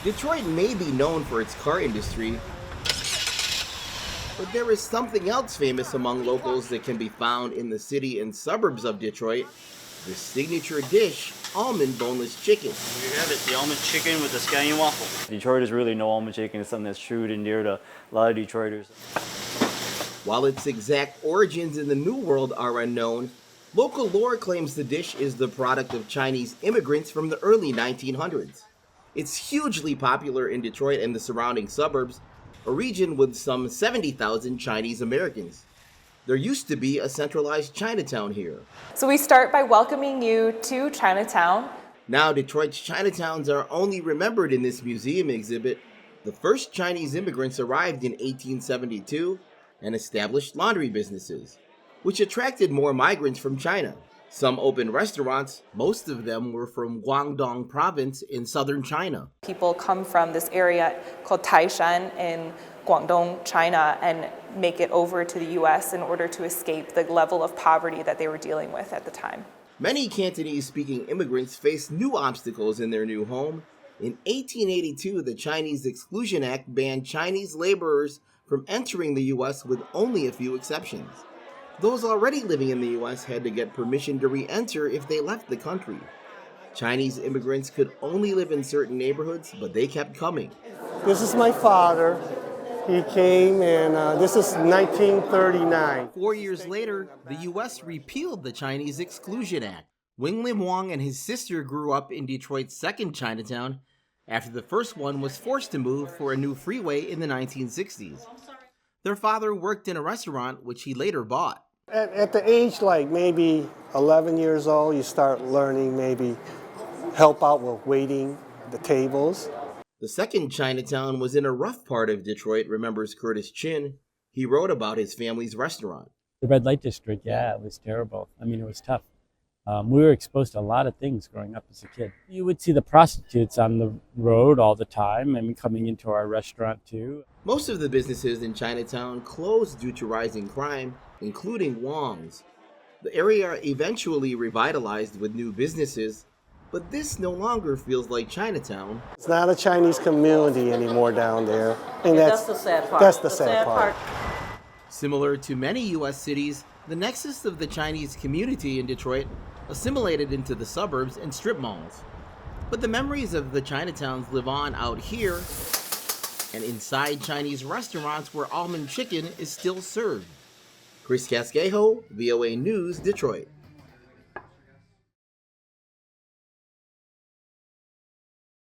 Detroit may be known for its car industry, but there is something else famous among locals that can be found in the city and suburbs of Detroit: the signature dish, almond boneless chicken. Here you have it, the almond chicken with the scallion waffle. Detroiters really know almond chicken is something that's true and dear to a lot of Detroiters. While its exact origins in the New World are unknown, local lore claims the dish is the product of Chinese immigrants from the early 1900s. It's hugely popular in Detroit and the surrounding suburbs, a region with some 70,000 Chinese Americans. There used to be a centralized Chinatown here. So we start by welcoming you to Chinatown. Now Detroit's Chinatowns are only remembered in this museum exhibit. The first Chinese immigrants arrived in 1872 and established laundry businesses, which attracted more migrants from China. Some opened restaurants, most of them were from Guangdong province in southern China. People come from this area called Taishan in Guangdong, China, and make it over to the US in order to escape the level of poverty that they were dealing with at the time. Many Cantonese-speaking immigrants faced new obstacles in their new home. In 1882, the Chinese Exclusion Act banned Chinese laborers from entering the US with only a few exceptions. Those already living in the US had to get permission to re-enter if they left the country. Chinese immigrants could only live in certain neighborhoods, but they kept coming. This is my father. He came, and this is 1939. 4 years later, the US repealed the Chinese Exclusion Act. Wing Lim Wong and his sister grew up in Detroit's second Chinatown after the first one was forced to move for a new freeway in the 1960s. Their father worked in a restaurant, which he later bought. At the age like maybe 11 years old, you start learning maybe help out with waiting the tables. The second Chinatown was in a rough part of Detroit, remembers Curtis Chin. He wrote about his family's restaurant. The red light district, yeah, it was terrible. I mean, it was tough. We were exposed to a lot of things growing up as a kid. You would see the prostitutes on the road all the time, I mean, coming into our restaurant too. Most of the businesses in Chinatown closed due to rising crime, including Wong's. The area eventually revitalized with new businesses, but this no longer feels like Chinatown. It's not a Chinese community anymore down there. And that's the sad part. That's the sad part. Similar to many U.S. cities, the nexus of the Chinese community in Detroit assimilated into the suburbs and strip malls. But the memories of the Chinatowns live on out here and inside Chinese restaurants where almond chicken is still served. Chris Casquejo, VOA News, Detroit.